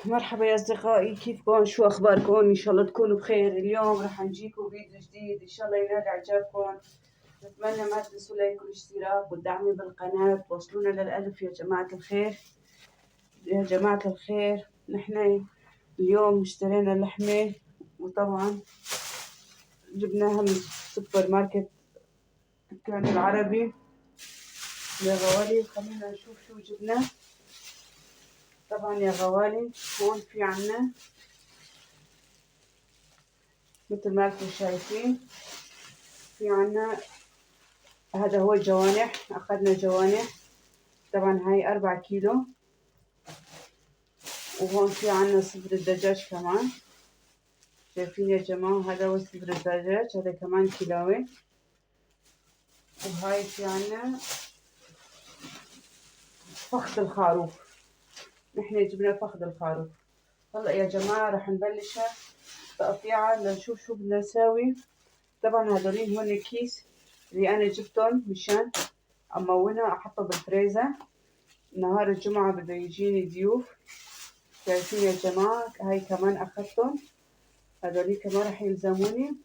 مرحبا يا أصدقائي، كيفكم؟ شو أخباركم؟ إن شاء الله تكونوا بخير. اليوم راح نجيكم فيديو جديد إن شاء الله ينال إعجابكم. نتمنى ما تنسوا لايك والاشتراك والدعم بالقناة، توصلونا للألف يا جماعة الخير. يا جماعة الخير، نحن اليوم اشترينا لحمة، وطبعا جبناها من السوبر ماركت كان العربي يا غوالي. خلينا نشوف شو جبنا. طبعا يا غوالي هون في عنا مثل ما انتم شايفين، في عنا هذا هو الجوانح. أخذنا جوانح، طبعا هاي 4 كيلو. وهون في عنا صدر الدجاج كمان، شايفين يا جماعة؟ هذا هو صدر الدجاج، هذا كمان كيلوين. وهاي في عنا فخذ الخروف، نحن جبنا فخذ الخروف. هلا يا جماعة رح نبلش تقطيعها لنشوف شو بدنا نساوي. طبعا هذولين هون كيس اللي أنا جبتهم مشان أمونها أحطها بالفريزر. نهار الجمعة بده يجيني ضيوف، شايفين يا جماعة؟ هاي كمان أخذتهم، هذولي كمان رح يلزموني.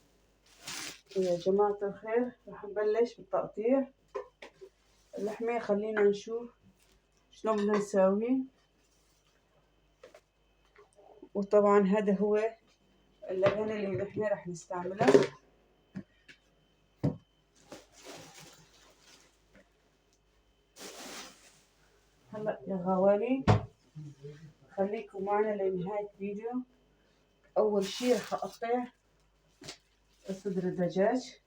ويا جماعة الخير رح نبلش بالتقطيع اللحمة. خلينا نشوف شلون بدنا نساوي. وطبعا هذا هو اللبن اللي نحن رح نستعمله. هلا يا غوالي خليكم معنا لنهاية الفيديو. أول شي رح أقطع صدر الدجاج.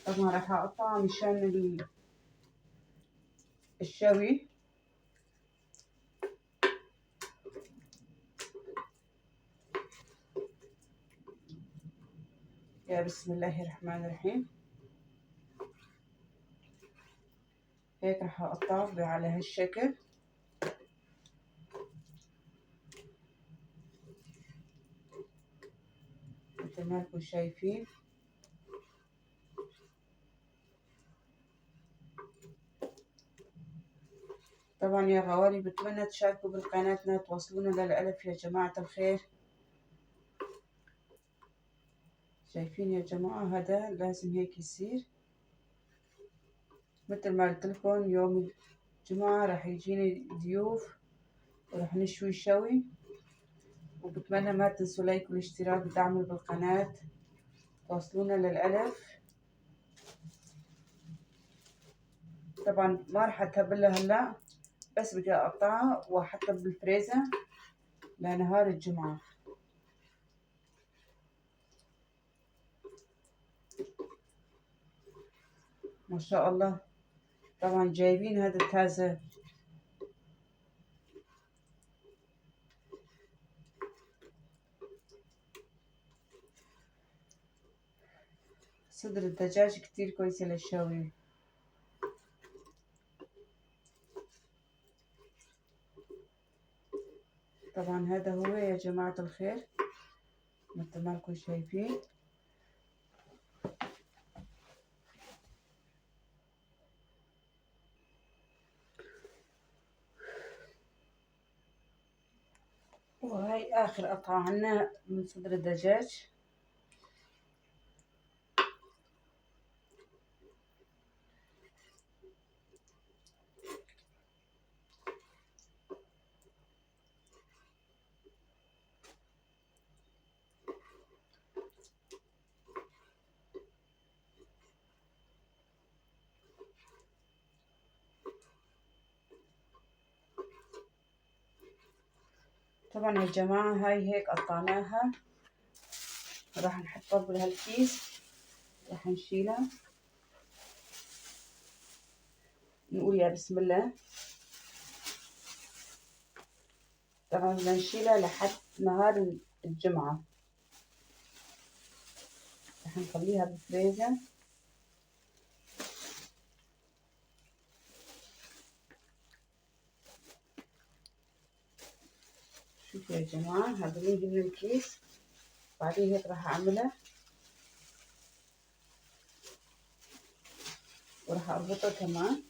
طبعا رح أقطعه مشان الشوي. يا بسم الله الرحمن الرحيم. هيك رح أقطعه على هالشكل. مثل ما انتم شايفين. طبعا يا غوالي بتمنى تشاركوا بالقناتنا، توصلونا للألف يا جماعة الخير. شايفين يا جماعة؟ هذا لازم هيك يصير. مثل ما قلت لكم يوم الجمعة راح يجيني ضيوف وراح نشوي شوي. وبتمنى ما تنسوا لايك والاشتراك ودعموا بالقناة، توصلونا للألف. طبعا ما راح اتبلها هلا، بس بدي اقطعها واحطها بالفريزر لنهار الجمعة. ما شاء الله. طبعا جايبين هذا التازة. صدر الدجاج كتير كويسة للشوي. طبعا هذا هو يا جماعة الخير مثل ما انكم شايفين. وهي آخر قطعة عنا من صدر الدجاج. طبعا يا جماعة هاي هيك قطعناها، راح نحطها بهالكيس، راح نشيلها. نقول يا بسم الله. طبعا بدنا نشيلها لحد نهار الجمعة. راح نخليها بالفريزر. شوفوا يا جماعة، هذولين من الكيس. بعدين هيك راح أعملها وراح اربطها كمان.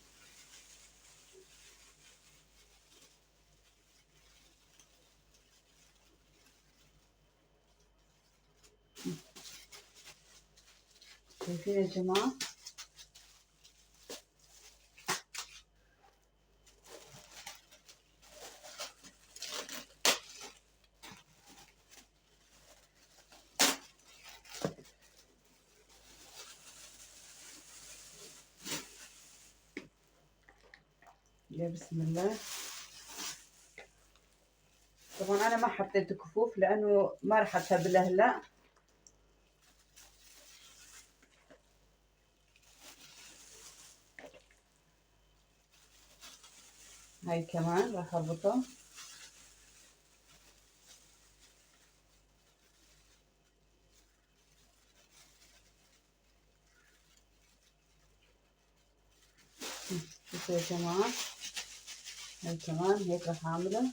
شايفين يا جماعة؟ يا بسم الله. طبعا انا ما حطيت كفوف لانه ما راح اتبلها هلا. هاي كمان راح اربطها. شوفوا يا جماعة، هاي كمان هيك راح اعملها.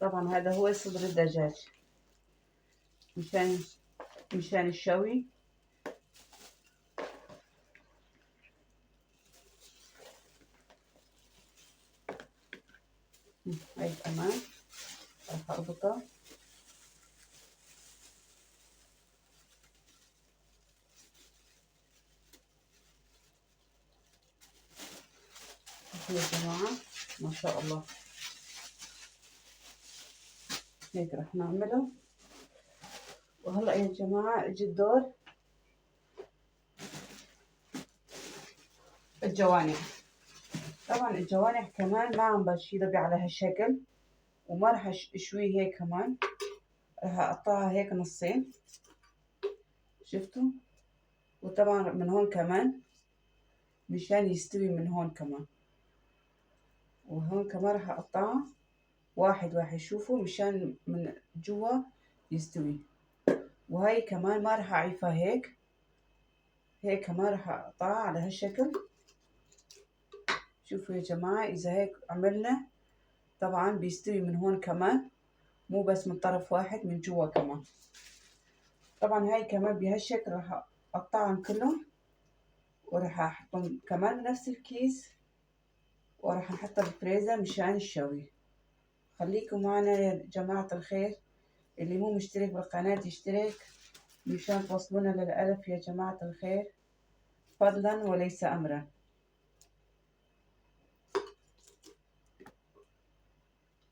طبعا هذا هو صدر الدجاج مشان الشوي. هاي كمان راح اربطها. يا جماعة ما شاء الله، هيك راح نعمله. وهلا يا جماعة اجى الدور الجوانح. طبعا الجوانح كمان ما عم بشيلها على هالشكل، وما راح اشويه هيك كمان، راح اقطعها هيك نصين. شفتوا؟ وطبعا من هون كمان مشان يستوي من هون كمان، وهون كمان راح اقطعها واحد واحد. شوفوا مشان من جوا يستوي. وهي كمان ما راح اعيفها هيك، هيك كمان راح اقطعها على هالشكل. شوفوا يا جماعة، اذا هيك عملنا طبعا بيستوي من هون كمان، مو بس من طرف واحد، من جوا كمان. طبعا هاي كمان بهالشكل راح اقطعهم كلهم، وراح احطهم كمان بنفس الكيس، وراح نحطها بالفريزر مشان الشوي. خليكم معنا يا جماعة الخير، اللي مو مشترك بالقناة يشترك مشان توصلونا للألف يا جماعة الخير، فضلا وليس أمرا.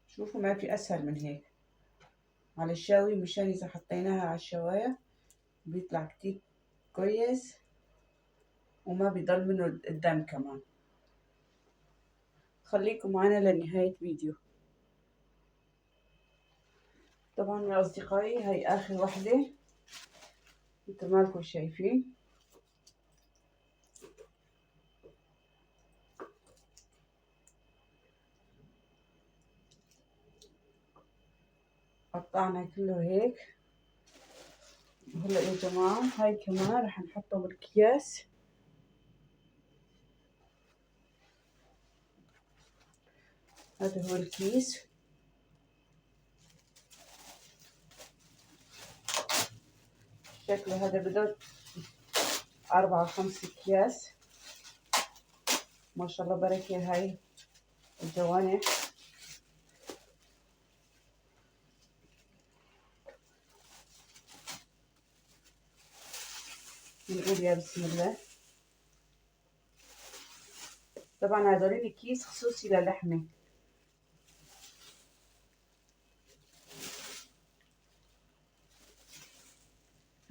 شوفوا ما في أسهل من هيك على الشاوي، مشان إذا حطيناها على الشواية بيطلع كتير كويس، وما بيضل منه الدم كمان. خليكم معنا لنهاية فيديو. طبعا يا أصدقائي هاي آخر وحدة مثل ما انكم شايفين. قطعنا كله هيك. هلا يا جماعة هاي كمان رح نحطه بالأكياس. هذا هو الكيس. شكله هذا بده 4 5 أكياس. ما شاء الله بركة هاي الجوانح. بنقول يا بسم الله. طبعا هذول كيس خصوصي للحمة.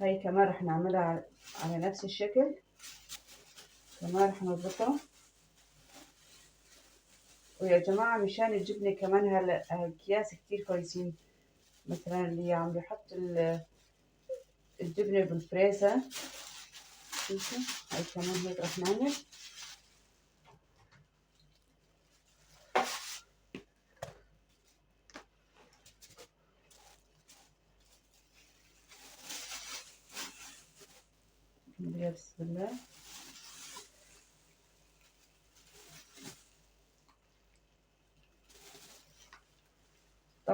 هاي كمان رح نعملها على نفس الشكل، كمان رح نربطها. ويا جماعة مشان الجبنة كمان هالأكياس كتير كويسين. مثلا اللي عم بيحط الجبنة بالفريزر، شوفوا هاي كمان هيك رح نعمل. بسم الله.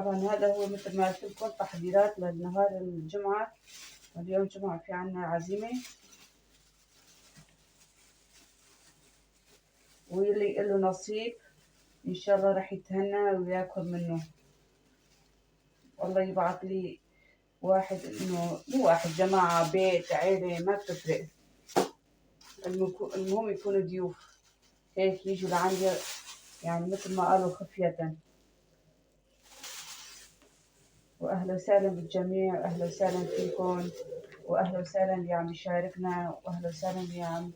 طبعا هذا هو مثل ما قلت لكم تحضيرات للنهار الجمعة. اليوم جمعة في عنا عزيمة، واللي له نصيب إن شاء الله راح يتهنى وياكل منه. والله يبعث لي واحد، إنه مو واحد، جماعة، بيت، عيلة، ما بتفرق، المهم يكونوا ضيوف هيك يجوا لعندي، يعني مثل ما قالوا خفية. وأهلا وسهلا بالجميع، أهلا وسهلا فيكم، وأهلا وسهلا اللي عم يشاركنا، وأهلا وسهلا اللي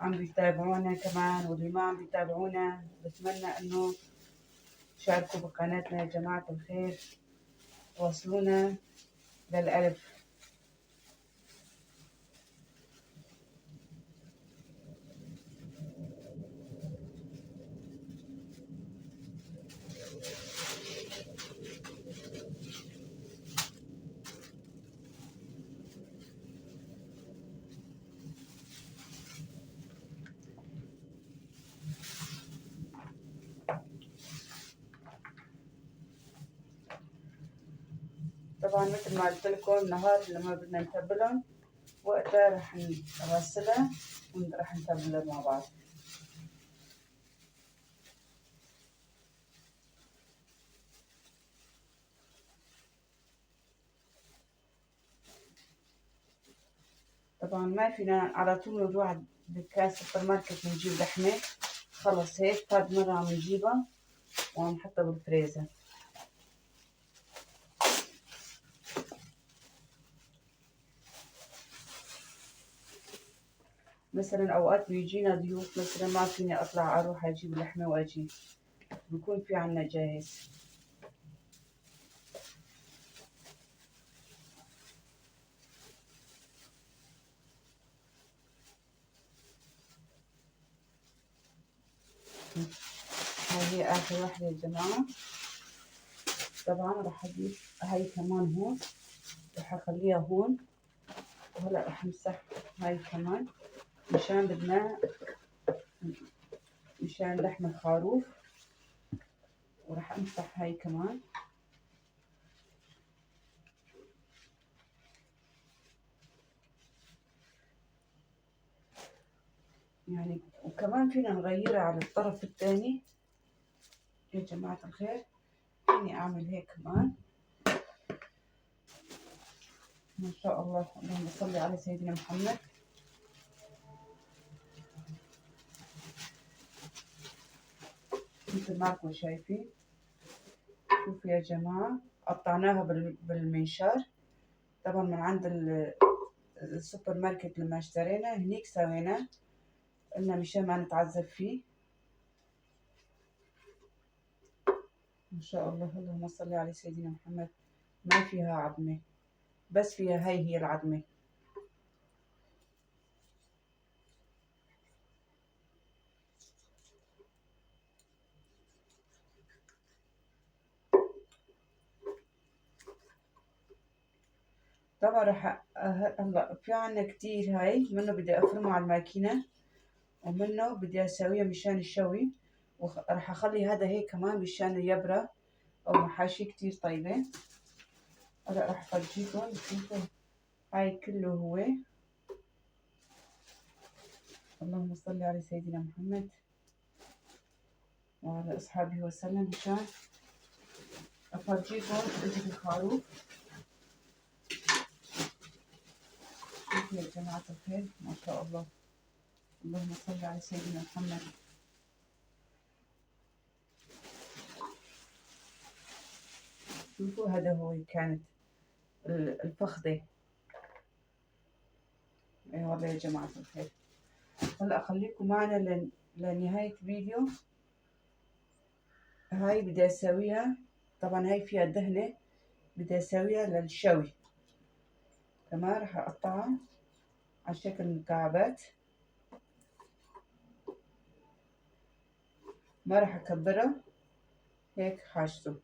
عم بيتابعونا كمان، واللي ما عم بيتابعونا بتمنى إنه تشاركوا بقناتنا يا جماعة الخير، وصلونا للألف. طبعا مثل ما قلت لكم النهار لما بدنا نتبلهم وقتها رح نغسلها ورح نتبلها مع بعض. طبعا ما فينا على طول نروح بكاس سوبر ماركت نجيب لحمة، خلص هيك فاد مرة عم نجيبها وعم نحطها بالفريزر. مثلا اوقات بيجينا ضيوف، مثلا ما فيني اطلع اروح اجيب لحمة واجي، بكون في عنا جاهز. هاي هي اخر واحدة يا جماعة. طبعا راح اجيب هاي كمان هون، راح اخليها هون، وهلا راح امسح هاي كمان مشان بدنا، مشان لحم الخروف، وراح امسح هاي كمان. يعني وكمان فينا نغيرها على الطرف الثاني يا جماعة الخير، فيني اعمل هيك كمان. ما شاء الله، اللهم صل على سيدنا محمد. مثل ما انتم شايفين، شوفوا يا جماعة، قطعناها بالمنشار. طبعا من عند السوبر ماركت لما اشترينا هنيك سوينا، قلنا مشان ما نتعذب فيه. ما شاء الله، اللهم صل على سيدنا محمد. ما فيها عظمة، بس فيها هي العظمة. طبعا راح هلا في عنا كتير، هاي منه بدي افرمه على الماكينة، ومنه بدي اسويها مشان الشوي، وراح اخلي هذا هيك كمان مشان اليبرة او محاشي كتير طيبة. هلا راح افرجيكم شوفوا، هاي كله هو. اللهم صل على سيدنا محمد وعلى اصحابه وسلم، مشان افرجيكم رزق الخروف. شوفوا يا جماعة الخير، ما شاء الله، اللهم صل على سيدنا محمد. شوفوا هذا هو كانت الفخذة. اي والله يا جماعة الخير. هلا خليكم معنا لنهاية الفيديو. هاي بدي اسويها، طبعا هاي فيها دهنة، بدي اسويها للشوي كمان. راح اقطعها على شكل مكعبات، ما راح اكبرها، هيك حاجته،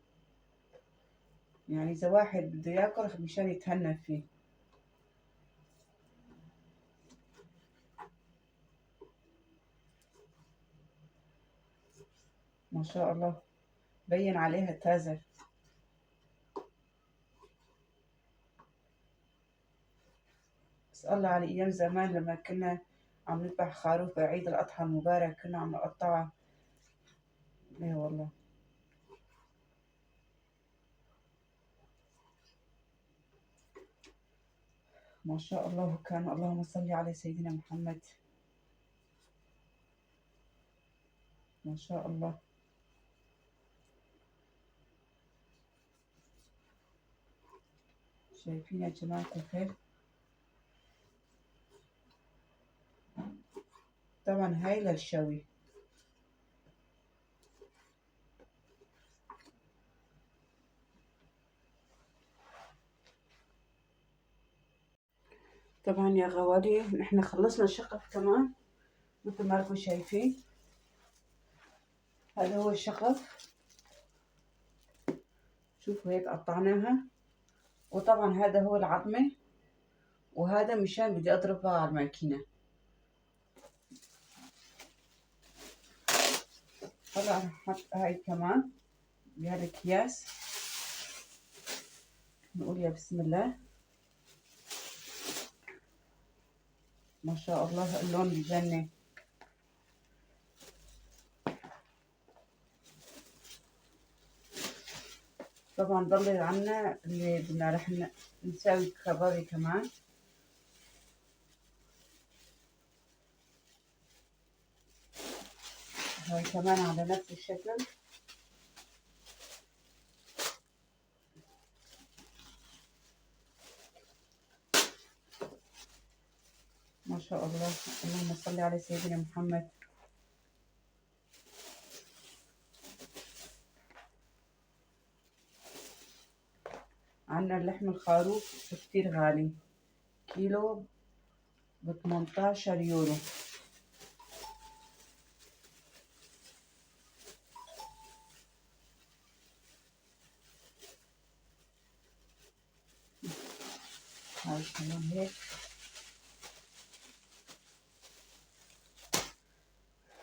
يعني اذا واحد بده ياكل مشان يتهنى فيه. ما شاء الله، بين عليها تازة. الله على أيام زمان لما كنا عم نذبح خروف بعيد الأضحى المبارك، كنا عم نقطعه. اي والله. ما شاء الله. كان اللهم صل على سيدنا محمد. ما شاء الله. شايفين يا جماعة الخير؟ طبعا هاي للشوي. طبعا يا غوالي نحن خلصنا الشقف كمان مثل ما انتم شايفين. هذا هو الشقف، شوفوا هيك قطعناها. وطبعا هذا هو العظمة، وهذا مشان بدي اضربها على الماكينة. هلا رح احط هاي كمان بهالاكياس. نقول يا بسم الله. ما شاء الله اللون بجنن. طبعا ضل عنا اللي بدنا رح نسوي كبابي كمان. هاي كمان على نفس الشكل. ما شاء الله. اللهم صل على سيدنا محمد. عنا اللحم الخروف كتير غالي، كيلو ب18 يورو. هاي كمان هيك.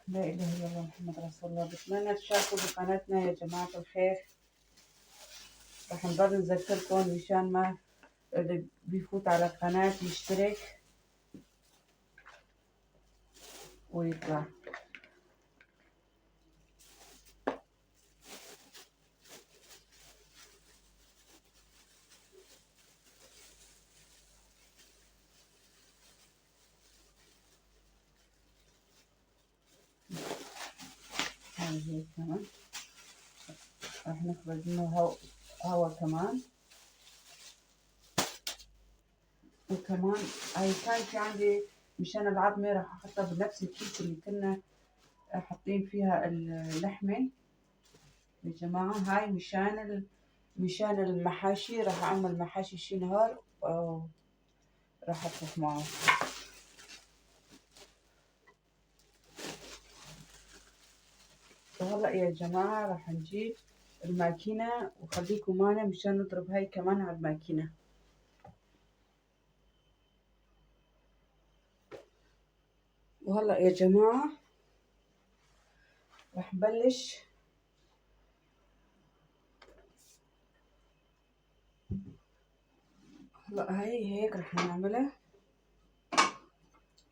لا إله إلا الله محمد رسول الله. بتمنى تشاركوا بقناتنا يا جماعة الخير. رح نضل نذكركم مشان ما اللي بيفوت على القناة يشترك ويطلع. هاي هيك كمان رح نخرج منه هوا كمان. وكمان هاي كان في عندي مشان العظمة راح احطها بنفس الكيس اللي كنا حاطين فيها اللحمة يا جماعة. هاي مشان المحاشي. راح اعمل محاشي شي نهار راح اطبخ معه. وهلا يا جماعة راح نجيب الماكينة وخليكم معنا مشان نضرب هاي كمان على الماكينة. وهلا يا جماعة راح نبلش. هلا هاي هيك راح نعملها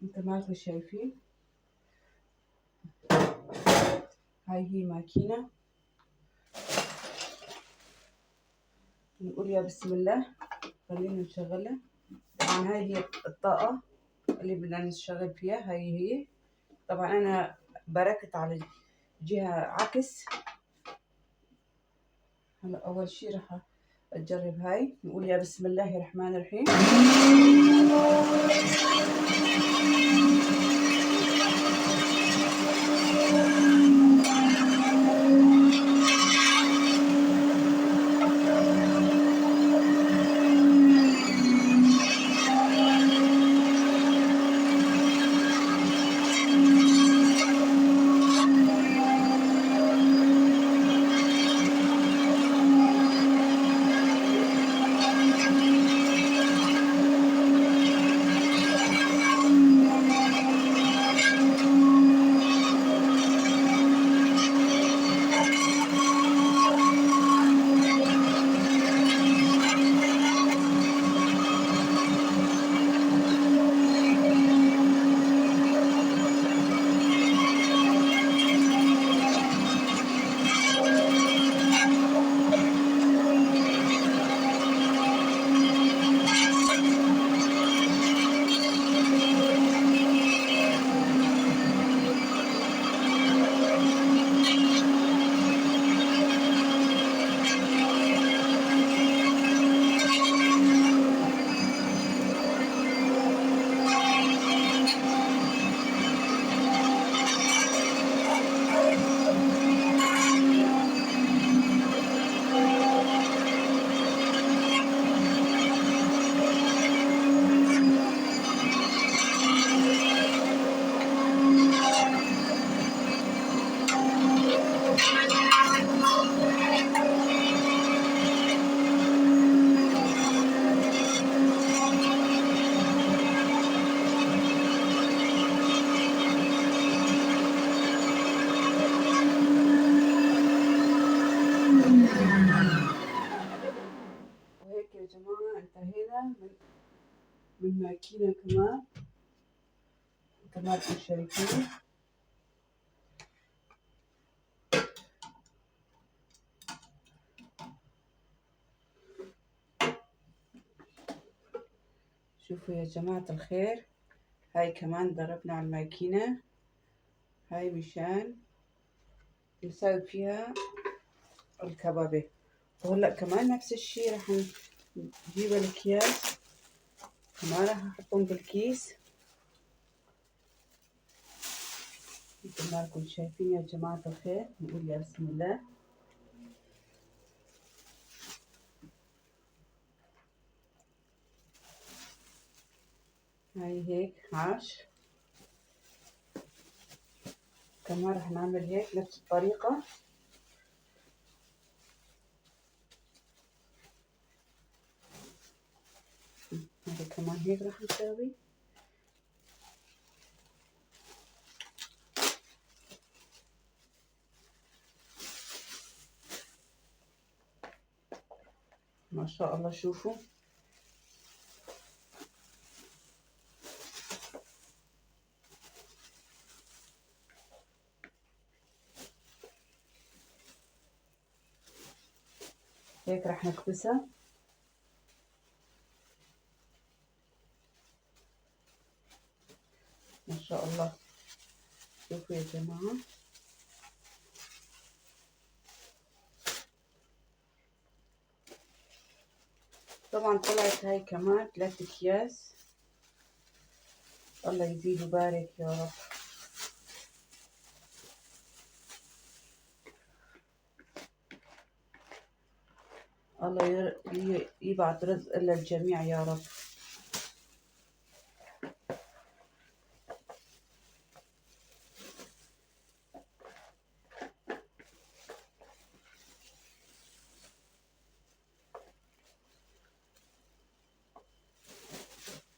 مثل ما انتم شايفين. هاي هي ماكينة. نقول يا بسم الله. خلينا نشغلها. طبعا هاي هي الطاقة اللي بدنا نشتغل فيها. هي طبعا انا بركت على جهة عكس. هلا اول شي راح اجرب هاي. نقول يا بسم الله الرحمن الرحيم. الماكينة كمان مثل ما انتم شايفين. شوفوا يا جماعة الخير، هاي كمان ضربنا على الماكينة، هاي مشان نسوي فيها الكبابة. وهلأ كمان نفس الشي راح نجيب الأكياس كمان راح نحطهم بالكيس مثل ما انتم شايفين يا جماعة الخير. نقول يا بسم الله. هاي هيك عاش. كمان راح نعمل هيك نفس الطريقة. هذا كمان هيك راح نسوي. ما شاء الله شوفوا. هيك راح نكبسها. ما شاء الله شوفوا يا جماعة. طبعا طلعت هاي كمان 3 أكياس. الله يزيد ويبارك يا رب. الله يبعث رزق للجميع يا رب.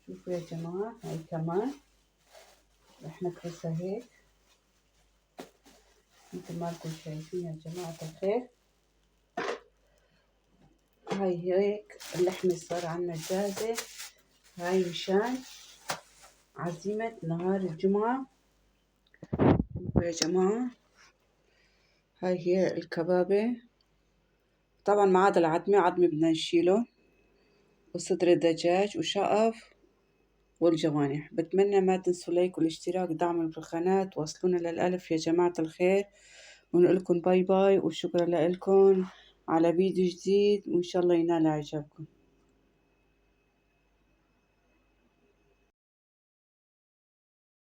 شوفوا يا جماعة هاي كمان رح نكبسها هيك مثل ما انتم شايفين يا جماعة الخير. هاي هيك اللحمة صار عنا جاهزة. هاي مشان عزيمة نهار الجمعة. شوفوا يا جماعة هاي هي الكبابة. طبعا ما عدا العظمة، عظمة بدنا نشيله، وصدر الدجاج وشقف والجوانح. بتمنى ما تنسوا لايك والاشتراك، دعما بالقناة، توصلونا للألف يا جماعة الخير، ونقولكم باي باي وشكرا لكم على فيديو جديد، وإن شاء الله ينال إعجابكم.